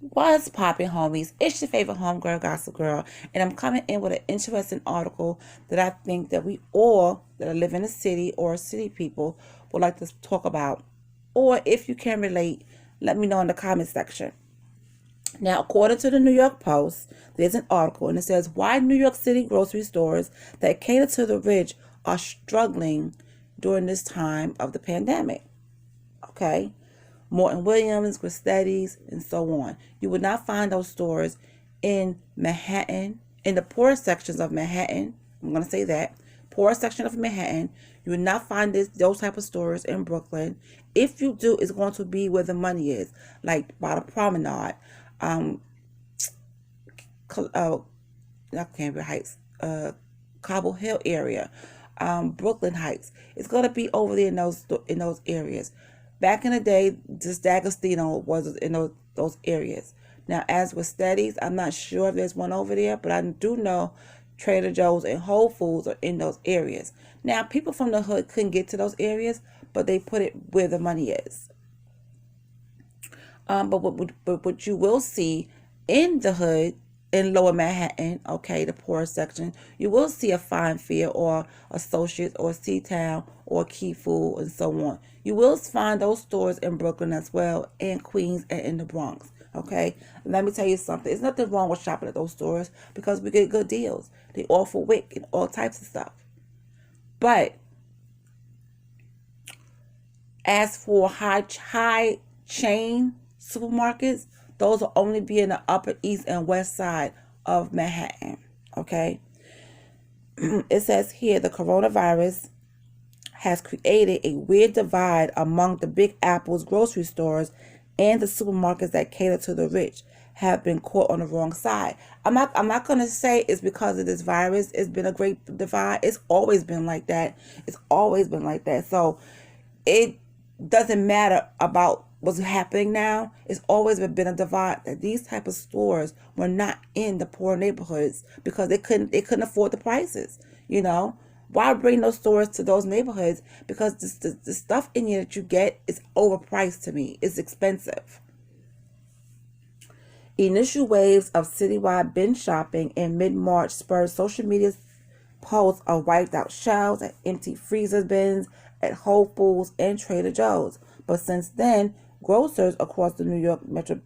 What's poppin', homies? It's your favorite homegirl, Gossip Girl, and I'm coming in with an interesting article that I think that we all that live in a city or city people would like to talk about. Or if you can relate, let me know in the comment section. Now, according to the New York Post, there's an article and it says why New York City grocery stores that cater to the rich are struggling during this time of the pandemic. Okay? Morton Williams, Gristetti's, and so on. You would not find those stores in Manhattan, in the poor sections of Manhattan. I'm going to say that. Poor section of Manhattan. You would not find those type of stores in Brooklyn. If you do, it's going to be where the money is, like by the promenade, not Cambridge Heights, Cobble Hill area, Brooklyn Heights. It's going to be over there in those areas. Back in the day, just D'Agostino was in those areas. Now, as with Steadies, I'm not sure if there's one over there, but I do know Trader Joe's and Whole Foods are in those areas. Now, people from the hood couldn't get to those areas, but they put it where the money is. But what you will see in the hood, in Lower Manhattan, okay, the poor section, you will see a Fine Fair or Associates or Seatown or Key Food and so on. You will find those stores in Brooklyn as well, and Queens and in the Bronx, okay? Let me tell you something. There's nothing wrong with shopping at those stores because we get good deals. They offer WIC and all types of stuff. But as for high chain supermarkets, those will only be in the Upper East and West Side of Manhattan, okay? It says here the coronavirus has created a weird divide among the Big Apple's grocery stores, and the supermarkets that cater to the rich have been caught on the wrong side. I'm not going to say it's because of this virus. It's been a great divide. It's always been like that. It's always been like that. So it doesn't matter about what's happening now. It's always been a divide that these type of stores were not in the poor neighborhoods because they couldn't afford the prices. You know, why bring those stores to those neighborhoods? Because the stuff in here that you get is overpriced to me. It's expensive. Initial waves of citywide binge shopping in mid-March spurred social media posts of wiped out shelves and empty freezer bins at Whole Foods and Trader Joe's. But since then, grocers across the New York metro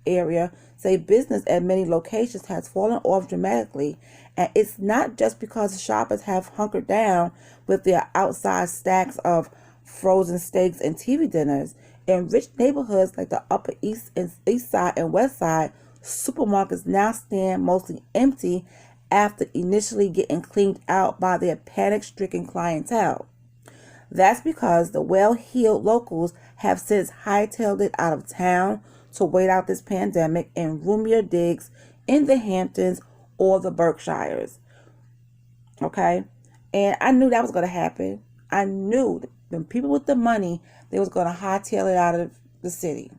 area say business at many locations has fallen off dramatically, and it's not just because shoppers have hunkered down with their outside stacks of frozen steaks and TV dinners. In rich neighborhoods like the Upper East Side and West Side, supermarkets now stand mostly empty after initially getting cleaned out by their panic-stricken clientele. That's because the well-heeled locals have since hightailed it out of town to wait out this pandemic in roomier digs in the Hamptons or the Berkshires. Okay? And I knew that was going to happen. I knew that when people with the money, they was going to hightail it out of the city.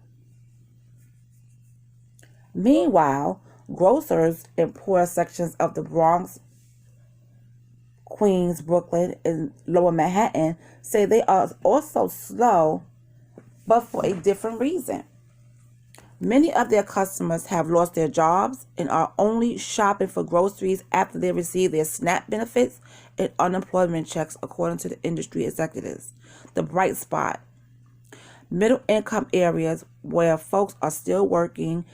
Meanwhile, grocers in poor sections of the Bronx, Queens, Brooklyn, and Lower Manhattan say they are also slow, but for a different reason. Many of their customers have lost their jobs and are only shopping for groceries after they receive their SNAP benefits and unemployment checks, according to the industry executives. The bright spot: middle income areas where folks are still working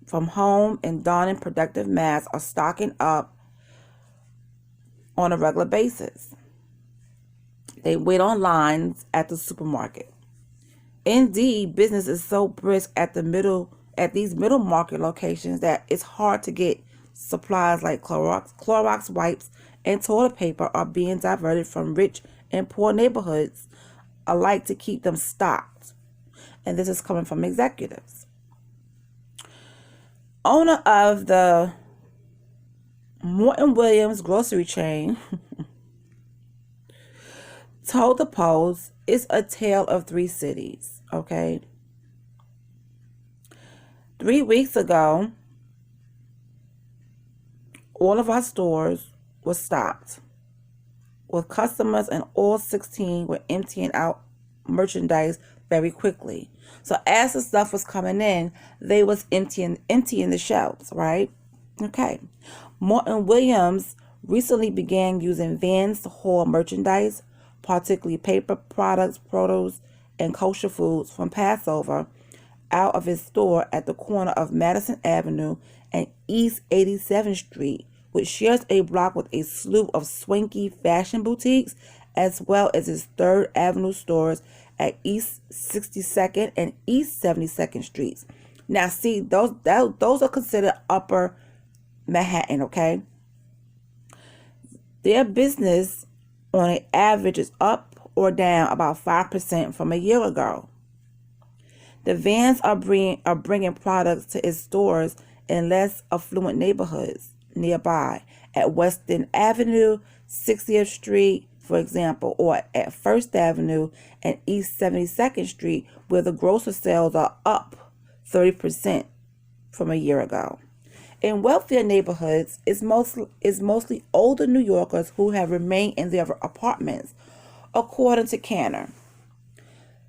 from home and donning productive masks are stocking up on a regular basis. They wait on lines at the supermarket. Indeed, business is so brisk at these middle market locations that it's hard to get. Supplies like Clorox wipes and toilet paper are being diverted from rich and poor neighborhoods alike to keep them stocked. And this is coming from executives. Owner of the Morton Williams grocery chain told the Post it's a tale of three cities, okay? 3 weeks ago, all of our stores were stocked, with customers in all 16 were emptying out merchandise very quickly. So as the stuff was coming in, they was emptying the shelves, right? Okay. Morton Williams recently began using vans to haul merchandise, particularly paper products, produce, and kosher foods from Passover, out of his store at the corner of Madison Avenue and East 87th Street, which shares a block with a slew of swanky fashion boutiques, as well as his 3rd Avenue stores at East 62nd and East 72nd Streets. Now, see, those are considered upper Manhattan, okay? Their business on an average is up or down about 5% from a year ago. The vans are bringing products to its stores in less affluent neighborhoods nearby at Western Avenue, 60th Street, for example, or at First Avenue and East 72nd Street, where the grocery sales are up 30% from a year ago. In wealthier neighborhoods, it's mostly older New Yorkers who have remained in their apartments, according to Canner.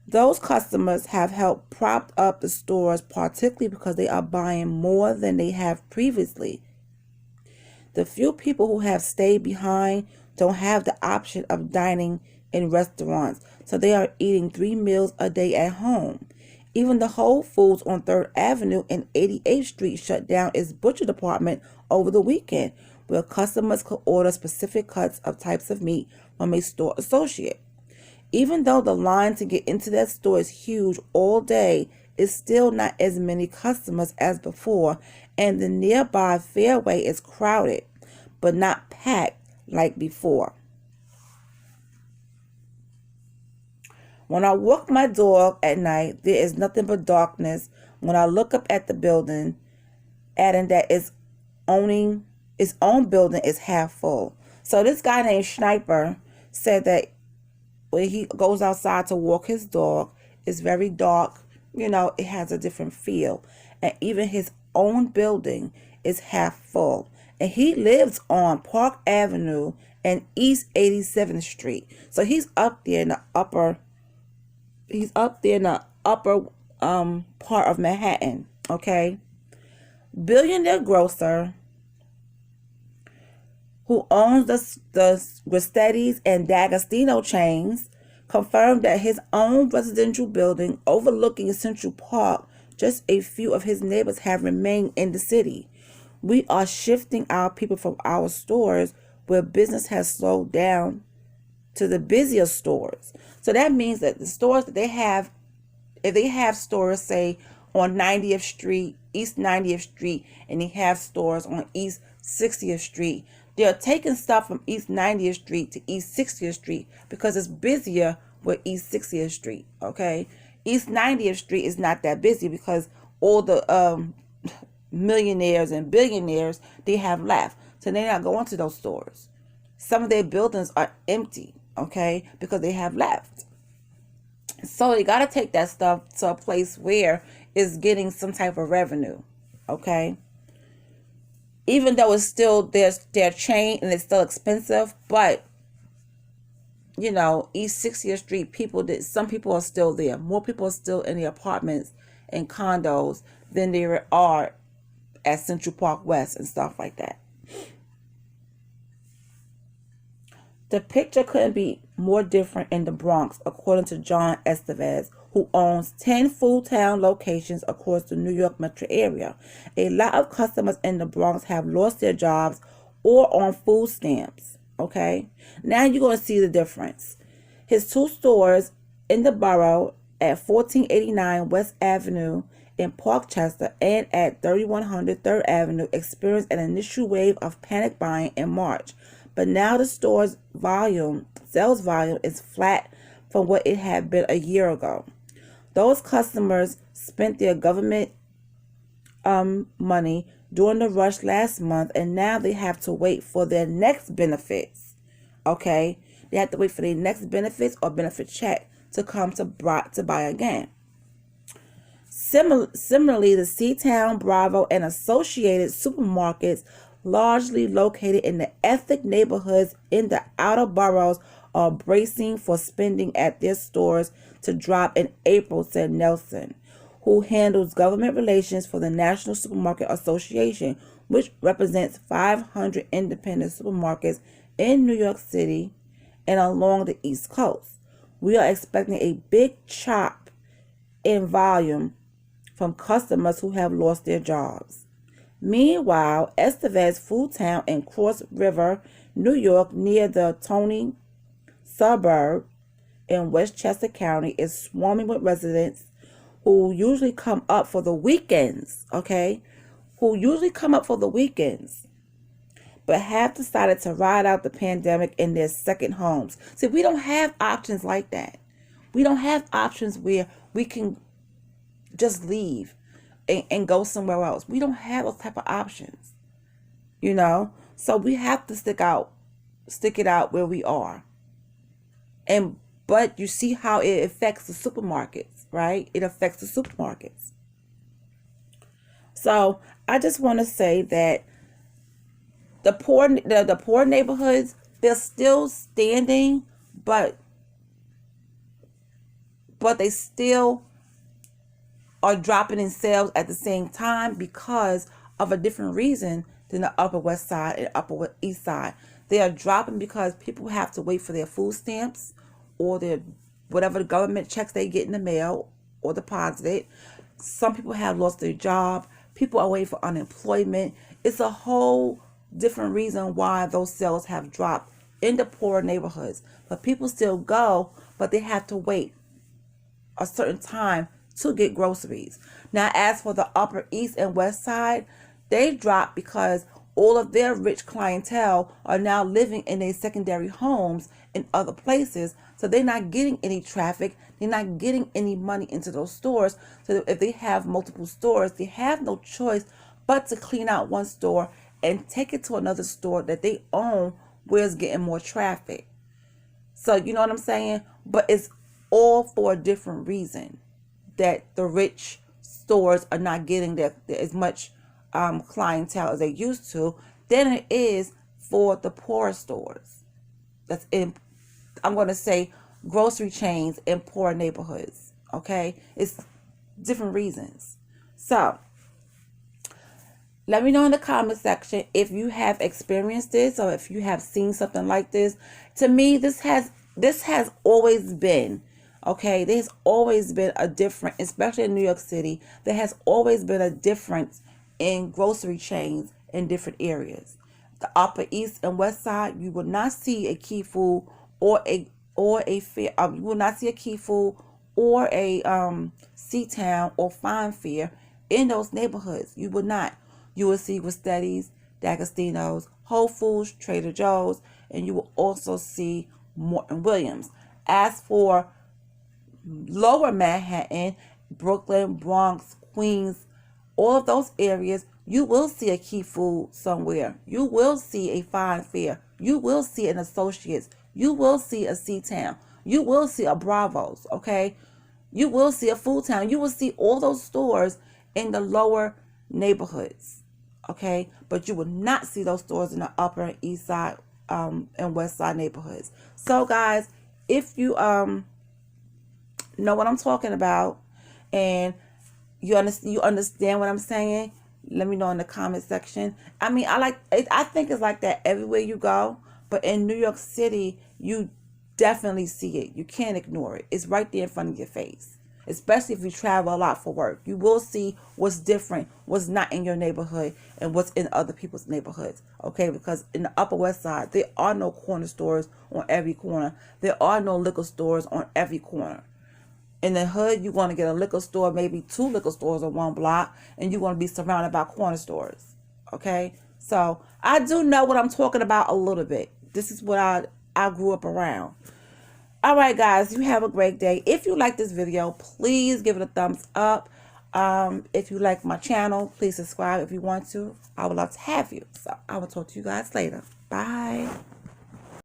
Those customers have helped prop up the stores, particularly because they are buying more than they have previously. The few people who have stayed behind don't have the option of dining in restaurants, so they are eating 3 meals a day at home. Even the Whole Foods on 3rd Avenue and 88th Street shut down its butcher department over the weekend, where customers could order specific cuts of types of meat from a store associate. Even though the line to get into that store is huge all day, it's still not as many customers as before, and the nearby fairway is crowded, but not packed like before. When I walk my dog at night, there is nothing but darkness. When I look up at the building, adding that its own building is half full. So this guy named Sniper said that when he goes outside to walk his dog, it's very dark. It has a different feel. And even his own building is half full. And he lives on Park Avenue and East 87th Street. So he's up there in the upper part of Manhattan, okay? Billionaire grocer who owns the Gristetti's and D'Agostino chains confirmed that his own residential building overlooking Central Park, just a few of his neighbors have remained in the city. We are shifting our people from our stores where business has slowed down to the busier stores. So that means that the stores that they have, if they have stores, say, on 90th Street, East 90th Street, and they have stores on East 60th Street, they're taking stuff from East 90th Street to East 60th Street because it's busier with East 60th Street, okay? East 90th Street is not that busy because all the millionaires and billionaires, they have left. So they're not going to those stores. Some of their buildings are empty, okay, because they have left. So they got to take that stuff to a place where it's getting some type of revenue, okay? Even though it's still their chain and it's still expensive, but East 60th Street, some people are still there. More people are still in the apartments and condos than there are at Central Park West and stuff like that. The picture couldn't be more different in the Bronx, according to John Estevez, who owns 10 Food Town locations across the New York metro area. A lot of customers in the Bronx have lost their jobs or on food stamps. Okay, now you're going to see the difference. His 2 stores in the borough at 1489 West Avenue in Parkchester and at 3100 3rd Avenue experienced an initial wave of panic buying in March. But now the store's sales volume is flat from what it had been a year ago. Those customers spent their government money during the rush last month, and now they have to wait for their next benefits. Okay? They have to wait for their next benefits or benefit check to come to buy again. Similarly, the C-Town, Bravo, and associated supermarkets largely located in the ethnic neighborhoods in the outer boroughs are bracing for spending at their stores to drop in April, said Nelson, who handles government relations for the National Supermarket Association, which represents 500 independent supermarkets in New York City and along the East Coast. We are expecting a big chop in volume from customers who have lost their jobs. Meanwhile, Estevez Food Town in Cross River, New York, near the Tony suburb in Westchester County, is swarming with residents who usually come up for the weekends, but have decided to ride out the pandemic in their second homes. See, we don't have options like that. We don't have options where we can just leave and go somewhere else. We don't have those type of options, So we have to stick it out where we are. But you see how it affects the supermarkets, right? It affects the supermarkets. So I just want to say that the poor neighborhoods, they're still standing, but they still are dropping in sales at the same time because of a different reason than the Upper West Side and Upper East Side. They are dropping because people have to wait for their food stamps or their whatever the government checks they get in the mail or deposited. Some people have lost their job. People are waiting for unemployment. It's a whole different reason why those sales have dropped in the poorer neighborhoods. But people still go, but they have to wait a certain time to get groceries. Now, as for the Upper East and West Side, they dropped because all of their rich clientele are now living in their secondary homes in other places. So they're not getting any traffic. They're not getting any money into those stores. So if they have multiple stores, they have no choice but to clean out one store and take it to another store that they own where it's getting more traffic. So you know what I'm saying? But it's all for a different reason, that the rich stores are not getting as much clientele as they used to than it is for the poorer stores. That's in, I'm going to say, grocery chains in poor neighborhoods. Okay, it's different reasons. So let me know in the comment section if you have experienced this or if you have seen something like this. To me, this has always been. Okay, there's always been a difference, especially in New York City. There has always been a difference in grocery chains in different areas. The Upper East and West Side, you will not see a Key Food or a fair. You will not see a Key Food or a C-Town or Fine Fair in those neighborhoods. You will not. You will see Westetti's, D'Agostino's, Whole Foods, Trader Joe's, and you will also see Morton Williams. As for Lower Manhattan, Brooklyn, Bronx, Queens, all of those areas, you will see a Key Food somewhere. You will see a Fine Fair. You will see an Associates. You will see a C-Town. You will see a Bravo's, okay? You will see a Food Town. You will see all those stores in the lower neighborhoods, okay? But you will not see those stores in the Upper and East Side and West Side neighborhoods. So, guys, if you know what I'm talking about and you understand what I'm saying, let me know in the comment section. I mean, I think it's like that everywhere you go, but in New York City, you definitely see it. You can't ignore it. It's right there in front of your face, especially if you travel a lot for work. You will see what's different, what's not in your neighborhood, and what's in other people's neighborhoods, okay? Because in the Upper West Side, there are no corner stores on every corner. There are no liquor stores on every corner. In the hood, you're going to get a liquor store, maybe 2 liquor stores on one block, and you're going to be surrounded by corner stores, okay? So I do know what I'm talking about a little bit. This is what I grew up around. All right, guys, you have a great day. If you like this video, please give it a thumbs up. If you like my channel, please subscribe if you want to. I would love to have you. So I will talk to you guys later. Bye.